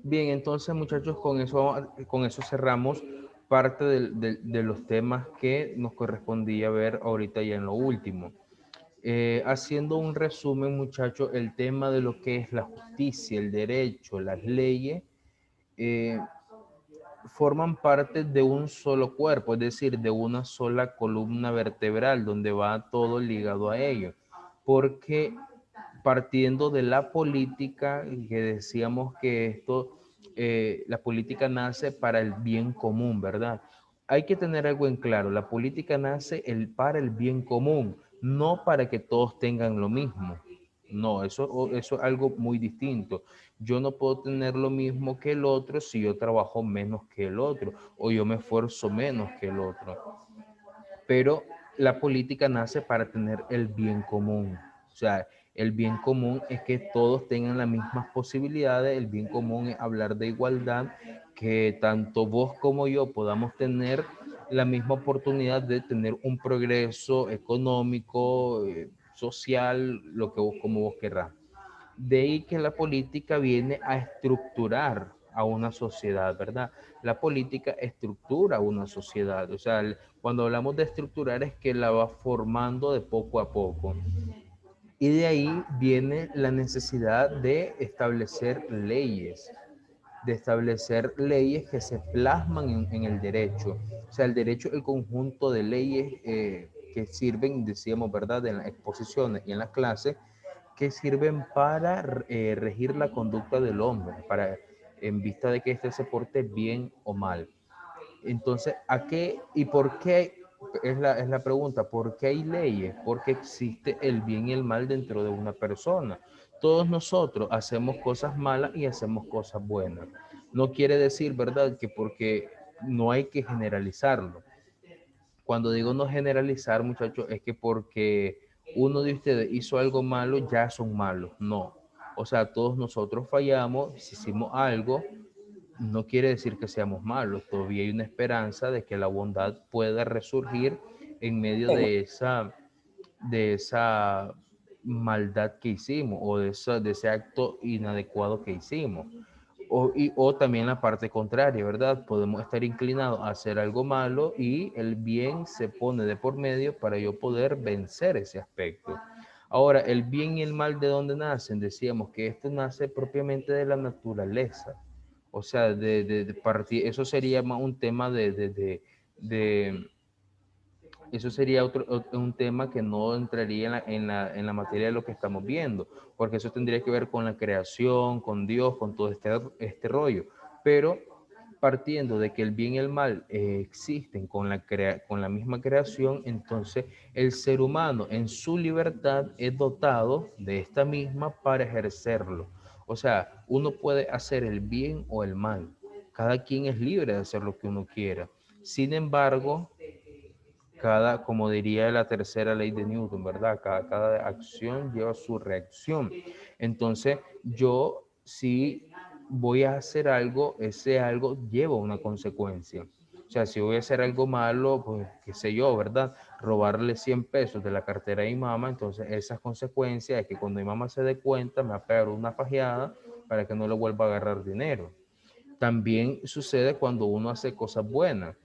Bien, entonces muchachos, con eso cerramos parte de los temas que nos correspondía ver ahorita ya en lo último. Haciendo un resumen, muchachos, el tema de lo que es la justicia, el derecho, las leyes, eh, forman parte de un solo cuerpo, es decir, de una sola columna vertebral, donde va todo ligado a ello. Porque partiendo de la política, que decíamos que la política nace para el bien común, ¿verdad? Hay que tener algo en claro, la política nace para el bien común, no para que todos tengan lo mismo. No, eso es algo muy distinto. Yo no puedo tener lo mismo que el otro si yo trabajo menos que el otro o yo me esfuerzo menos que el otro. Pero la política nace para tener el bien común. O sea, el bien común es que todos tengan las mismas posibilidades, el bien común es hablar de igualdad, que tanto vos como yo podamos tener la misma oportunidad de tener un progreso económico, social, lo que vos como vos querrás. De ahí que la política viene a estructurar a una sociedad, ¿verdad? La política estructura una sociedad, o sea, cuando hablamos de estructurar es que la va formando de poco a poco. Y de ahí viene la necesidad de establecer leyes que se plasman en el derecho. O sea, el derecho es el conjunto de leyes que sirven, decíamos, ¿verdad?, en las exposiciones y en las clases, que sirven para regir la conducta del hombre, para, en vista de que éste se porte bien o mal. Entonces, ¿a qué y por qué? Es la pregunta, ¿por qué hay leyes? Porque existe el bien y el mal dentro de una persona. Todos nosotros hacemos cosas malas y hacemos cosas buenas. No quiere decir, ¿verdad?, que porque no hay que generalizarlo. Cuando digo no generalizar, muchachos, es que porque uno de ustedes hizo algo malo, ya son malos. No. O sea, todos nosotros fallamos, si hicimos algo, no quiere decir que seamos malos. Todavía hay una esperanza de que la bondad pueda resurgir en medio de esa maldad que hicimos o de ese acto inadecuado que hicimos. O también la parte contraria, ¿verdad? Podemos estar inclinados a hacer algo malo y el bien se pone de por medio para yo poder vencer ese aspecto. Ahora, el bien y el mal, ¿de dónde nacen? Decíamos que esto nace propiamente de la naturaleza. O sea, de partir, eso sería más un tema de eso sería un tema que no entraría en la materia de lo que estamos viendo, porque eso tendría que ver con la creación, con Dios, con todo este rollo. Pero partiendo de que el bien y el mal existen con la misma creación, entonces el ser humano en su libertad es dotado de esta misma para ejercerlo. O sea, uno puede hacer el bien o el mal. Cada quien es libre de hacer lo que uno quiera. Sin embargo, como diría la tercera ley de Newton, ¿verdad? Cada acción lleva su reacción. Entonces, yo si voy a hacer algo, ese algo lleva una consecuencia. O sea, si voy a hacer algo malo, pues qué sé yo, ¿verdad? Robarle 100 pesos de la cartera de mi mamá, entonces esas consecuencias es que cuando mi mamá se dé cuenta, me va a pegar una fajeada para que no le vuelva a agarrar dinero. También sucede cuando uno hace cosas buenas.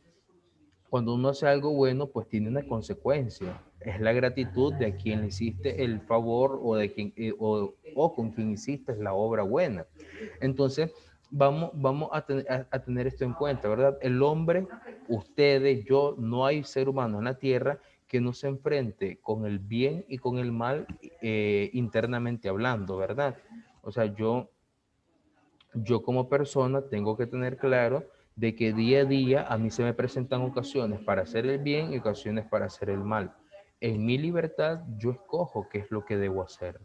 Cuando uno hace algo bueno, pues tiene una consecuencia. Es la gratitud de a quien le hiciste el favor o, o con quien hiciste la obra buena. Entonces, vamos a tener esto en cuenta, ¿verdad? El hombre, ustedes, yo, no hay ser humano en la tierra que no se enfrente con el bien y con el mal internamente hablando, ¿verdad? O sea, yo como persona tengo que tener claro de que día a día a mí se me presentan ocasiones para hacer el bien y ocasiones para hacer el mal. En mi libertad yo escojo qué es lo que debo hacer.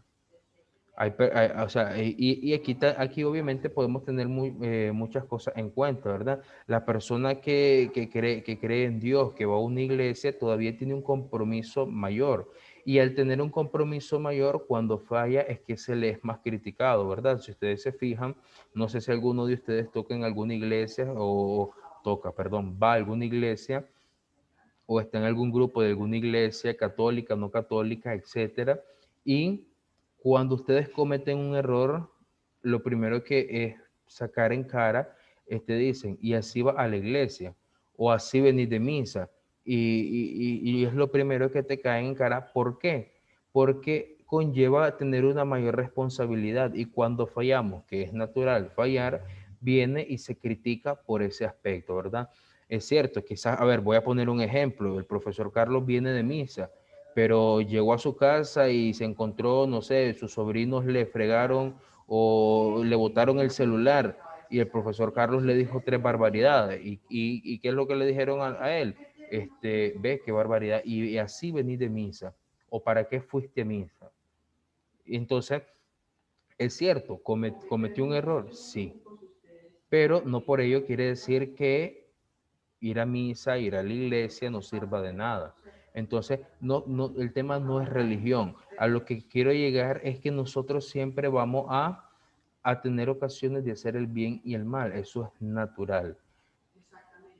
O sea, y aquí obviamente podemos tener muchas cosas en cuenta, ¿verdad? La persona que cree en Dios, que va a una iglesia, todavía tiene un compromiso mayor. Y al tener un compromiso mayor, cuando falla es que se le es más criticado, ¿verdad? Si ustedes se fijan, no sé si alguno de ustedes toca en alguna iglesia perdón, va a alguna iglesia o está en algún grupo de alguna iglesia católica, no católica, etcétera, y cuando ustedes cometen un error, lo primero que es sacar en cara, dicen, y así va a la iglesia, o así venís de misa, y es lo primero que te cae en cara. ¿Por qué? Porque conlleva tener una mayor responsabilidad, y cuando fallamos, que es natural fallar, viene y se critica por ese aspecto, ¿verdad? Es cierto, quizás, a ver, voy a poner un ejemplo, el profesor Carlos viene de misa, pero llegó a su casa y se encontró, no sé, sus sobrinos le fregaron o le botaron el celular, y el profesor Carlos le dijo tres barbaridades. ¿Y qué es lo que le dijeron a él? Ve qué barbaridad, y así venís de misa, o para qué fuiste a misa. Y entonces, es cierto, cometió un error, sí, pero no por ello quiere decir que ir a misa, ir a la iglesia no sirva de nada. Entonces, el tema no es religión. A lo que quiero llegar es que nosotros siempre vamos a tener ocasiones de hacer el bien y el mal. Eso es natural.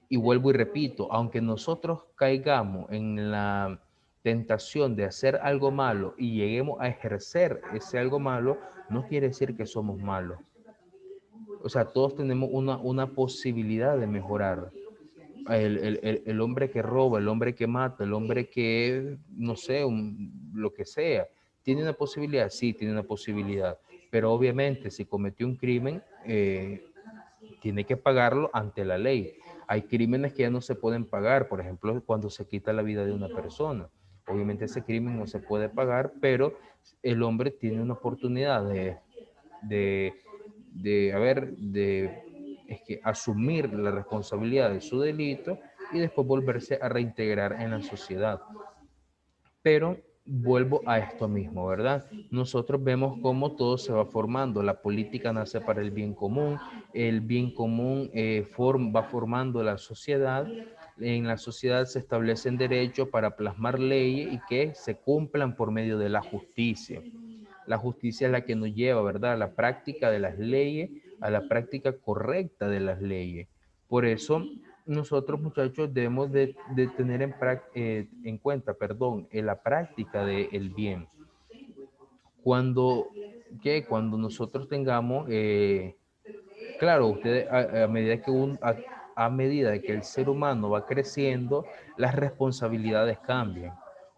Y vuelvo y repito, aunque nosotros caigamos en la tentación de hacer algo malo y lleguemos a ejercer ese algo malo, no quiere decir que somos malos. O sea, todos tenemos una posibilidad de mejorar. El hombre que roba, el hombre que mata, el hombre que, no sé, lo que sea, ¿tiene una posibilidad? Sí, tiene una posibilidad. Pero obviamente, si cometió un crimen, tiene que pagarlo ante la ley. Hay crímenes que ya no se pueden pagar, por ejemplo, cuando se quita la vida de una persona. Obviamente ese crimen no se puede pagar, pero el hombre tiene una oportunidad de, de asumir la responsabilidad de su delito y después volverse a reintegrar en la sociedad. Pero vuelvo a esto mismo, ¿verdad? Nosotros vemos cómo todo se va formando, la política nace para el bien común va formando la sociedad, en la sociedad se establecen derechos para plasmar leyes y que se cumplan por medio de la justicia. La justicia es la que nos lleva, ¿verdad?, a la práctica de las leyes, a la práctica correcta de las leyes. Por eso nosotros, muchachos, debemos de tener en cuenta, perdón, en la práctica del bien. Cuando, cuando nosotros tengamos, claro, ustedes a medida que a medida que el ser humano va creciendo, las responsabilidades cambian.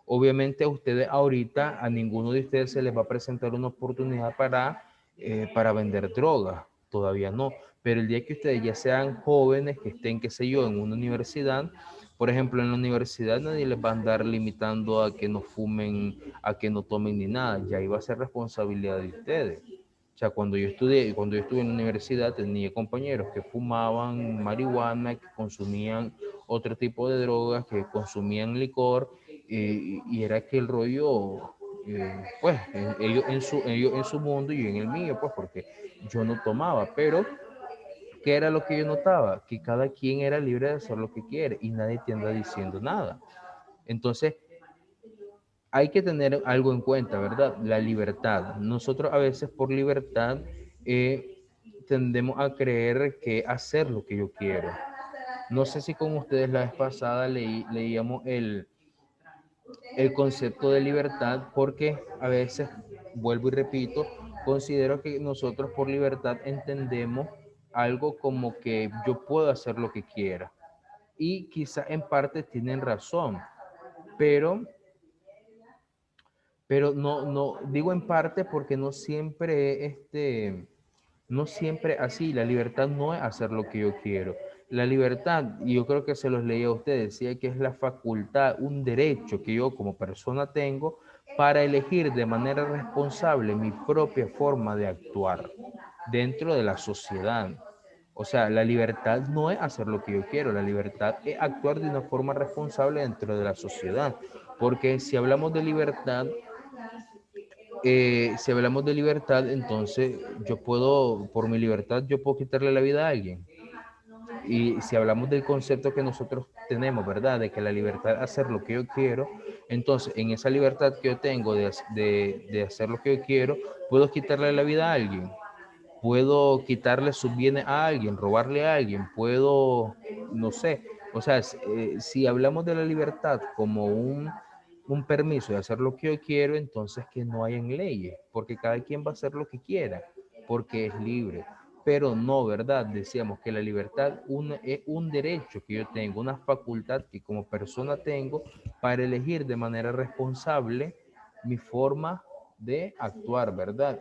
Obviamente a ustedes ahorita, a ninguno de ustedes se les va a presentar una oportunidad para vender drogas, todavía no. Pero el día que ustedes ya sean jóvenes, que estén, qué sé yo, en una universidad, por ejemplo, en la universidad nadie les va a andar limitando a que no fumen, a que no tomen ni nada, ya iba a ser responsabilidad de ustedes. O sea, cuando yo estuve en la universidad, tenía compañeros que fumaban marihuana, que consumían otro tipo de drogas, que consumían licor, y era que el rollo, pues, ellos en su mundo y yo en el mío, pues, porque yo no tomaba, pero ¿qué era lo que yo notaba? Que cada quien era libre de hacer lo que quiere y nadie te anda diciendo nada. Entonces, hay que tener algo en cuenta, ¿verdad? La libertad. Nosotros a veces por libertad tendemos a creer que hacer lo que yo quiero. No sé si con ustedes la vez pasada leíamos el concepto de libertad, porque a veces, vuelvo y repito, considero que nosotros por libertad entendemos algo como que yo puedo hacer lo que quiera. Y quizá en parte tienen razón, pero no, digo en parte porque no siempre, no siempre así, la libertad no es hacer lo que yo quiero. La libertad, y yo creo que se los leí a ustedes, decía que es la facultad, un derecho que yo como persona tengo para elegir de manera responsable mi propia forma de actuar dentro de la sociedad. O sea, la libertad no es hacer lo que yo quiero, la libertad es actuar de una forma responsable dentro de la sociedad. Porque si hablamos de libertad, si hablamos de libertad, entonces yo puedo, por mi libertad, yo puedo quitarle la vida a alguien. Y si hablamos del concepto que nosotros tenemos, ¿verdad? De que la libertad es hacer lo que yo quiero, entonces en esa libertad que yo tengo de hacer lo que yo quiero, puedo quitarle la vida a alguien, puedo quitarle sus bienes a alguien, robarle a alguien, puedo, no sé, o sea, si hablamos de la libertad como un permiso de hacer lo que yo quiero, entonces que no hay en leyes, porque cada quien va a hacer lo que quiera, porque es libre. Pero no, ¿verdad? Decíamos que la libertad es un derecho que yo tengo, una facultad que como persona tengo para elegir de manera responsable mi forma de actuar, ¿verdad?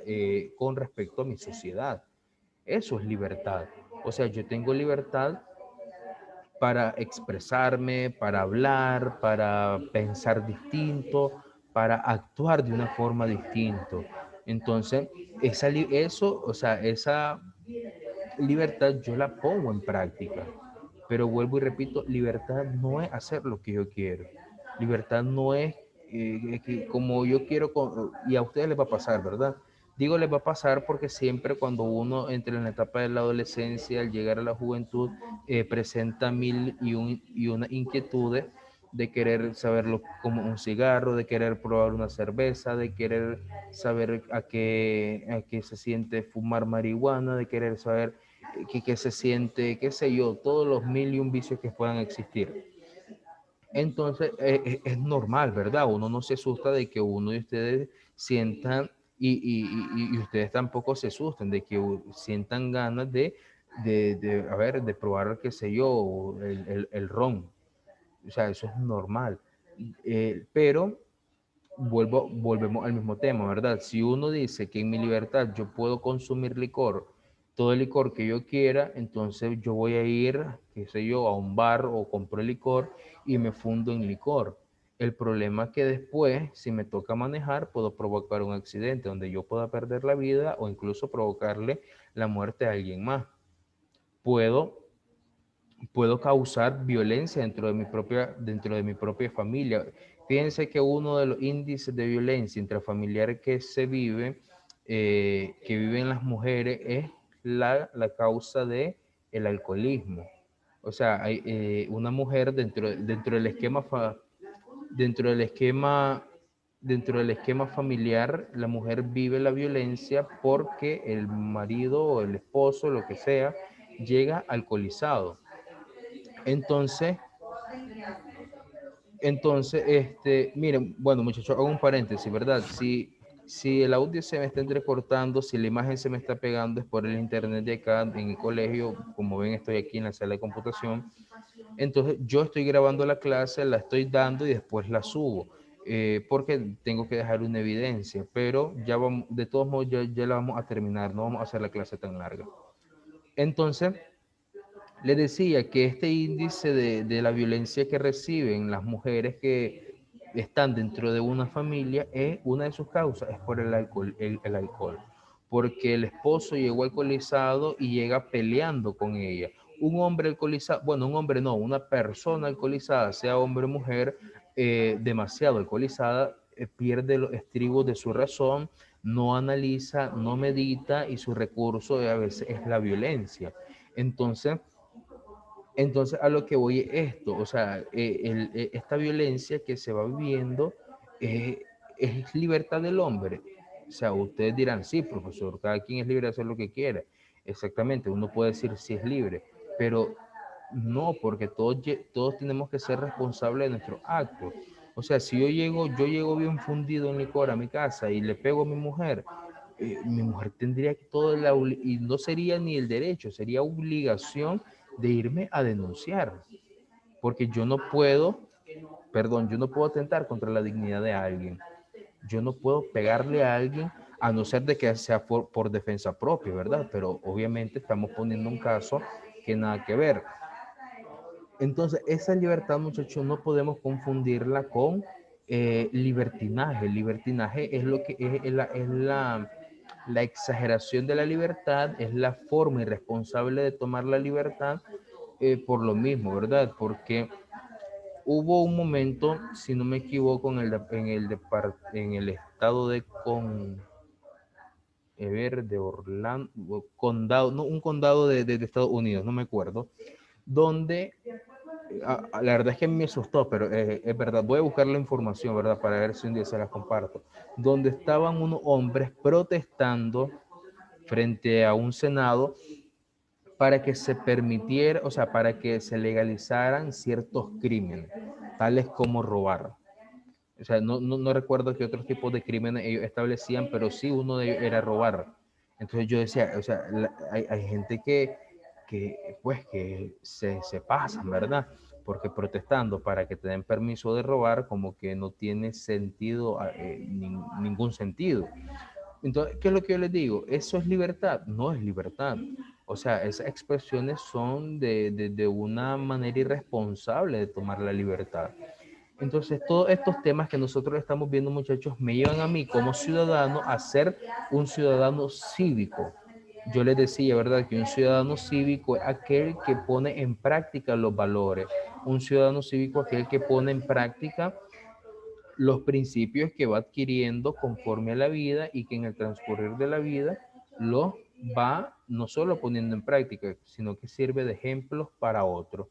Con respecto a mi sociedad. Eso es libertad. O sea, yo tengo libertad para expresarme, para hablar, para pensar distinto, para actuar de una forma distinta. Entonces, eso, o sea, esa libertad yo la pongo en práctica. Pero vuelvo y repito, libertad no es hacer lo que yo quiero. Libertad no es que como yo quiero, y a ustedes les va a pasar, ¿verdad? Digo les va a pasar porque siempre cuando uno entra en la etapa de la adolescencia, al llegar a la juventud, presenta y una inquietudes de querer saberlo como un cigarro, de querer probar una cerveza, de querer saber a qué se siente fumar marihuana, de querer saber que se siente, qué sé yo, todos los mil y un vicios que puedan existir. Entonces, es normal, ¿verdad? Uno no se asusta de que uno de ustedes sientan, y ustedes tampoco se asusten de que sientan ganas a ver, de probar, qué sé yo, el ron. O sea, eso es normal. Pero volvemos al mismo tema, ¿verdad? Si uno dice que en mi libertad yo puedo consumir licor, todo el licor que yo quiera, entonces yo voy a ir, qué sé yo, a un bar o compro el licor y me fundo en licor. El problema es que después, si me toca manejar, puedo provocar un accidente donde yo pueda perder la vida o incluso provocarle la muerte a alguien más. Puedo puedo causar violencia dentro de mi propia familia. Fíjense que uno de los índices de violencia intrafamiliar que viven las mujeres, es la causa de el alcoholismo. O sea, hay una mujer dentro del dentro del esquema, dentro del esquema familiar, la mujer vive la violencia porque el marido o el esposo, lo que sea, llega alcoholizado. Entonces, miren, bueno, muchachos, hago un paréntesis, ¿verdad? Si el audio se me está entrecortando, si la imagen se me está pegando, es por el internet de acá en el colegio. Como ven, estoy aquí en la sala de computación. Entonces, yo estoy grabando la clase, la estoy dando y después la subo, porque tengo que dejar una evidencia, pero ya vamos, de todos modos, ya la vamos a terminar, no vamos a hacer la clase tan larga. Entonces, le decía que este índice de la violencia que reciben las mujeres que están dentro de una familia, es una de sus causas, es por el alcohol, porque el esposo llegó alcoholizado y llega peleando con ella. Un hombre alcoholizado, bueno, un hombre no, una persona alcoholizada, sea hombre o mujer, demasiado alcoholizada, pierde los estribos de su razón, no analiza, no medita, y su recurso a veces es la violencia. Entonces, a lo que voy es esto, o sea, esta violencia que se va viviendo, es libertad del hombre. O sea, ustedes dirán, sí, profesor, cada quien es libre de hacer lo que quiera. Exactamente, uno puede decir si es libre, pero no, porque todos tenemos que ser responsables de nuestros actos. O sea, si yo llego bien fundido en licor a mi casa y le pego a mi mujer tendría que y no sería ni el derecho, sería obligación de irme a denunciar, porque yo no puedo, perdón, yo no puedo atentar contra la dignidad de alguien. Yo no puedo pegarle a alguien a no ser de que sea por defensa propia, ¿verdad? Pero obviamente estamos poniendo un caso que nada que ver. Entonces, esa libertad, muchachos, no podemos confundirla con libertinaje. Libertinaje es lo que la exageración de la libertad, es la forma irresponsable de tomar la libertad, por lo mismo, ¿verdad? Porque hubo un momento, si no me equivoco, en el estado de Orlando, condado, no, un condado de Estados Unidos, no me acuerdo, donde la verdad es que me asustó, pero es verdad. Voy a buscar la información, ¿verdad? Para ver si un día se la comparto. Donde estaban unos hombres protestando frente a un senado para que se permitiera, o sea, para que se legalizaran ciertos crímenes, tales como robar. O sea, no recuerdo qué otros tipos de crímenes ellos establecían, pero sí uno de ellos era robar. Entonces yo decía, o sea, hay gente pues, que se pasan, ¿verdad? Porque protestando para que te den permiso de robar, como que no tiene sentido, ningún sentido. Entonces, ¿qué es lo que yo les digo? ¿Eso es libertad? No es libertad. O sea, esas expresiones son de una manera irresponsable de tomar la libertad. Entonces, todos estos temas que nosotros estamos viendo, muchachos, me llevan a mí como ciudadano a ser un ciudadano cívico. Yo les decía, ¿verdad? Que un ciudadano cívico es aquel que pone en práctica los valores. Un ciudadano cívico es aquel que pone en práctica los principios que va adquiriendo conforme a la vida y que en el transcurrir de la vida los va no solo poniendo en práctica, sino que sirve de ejemplos para otros.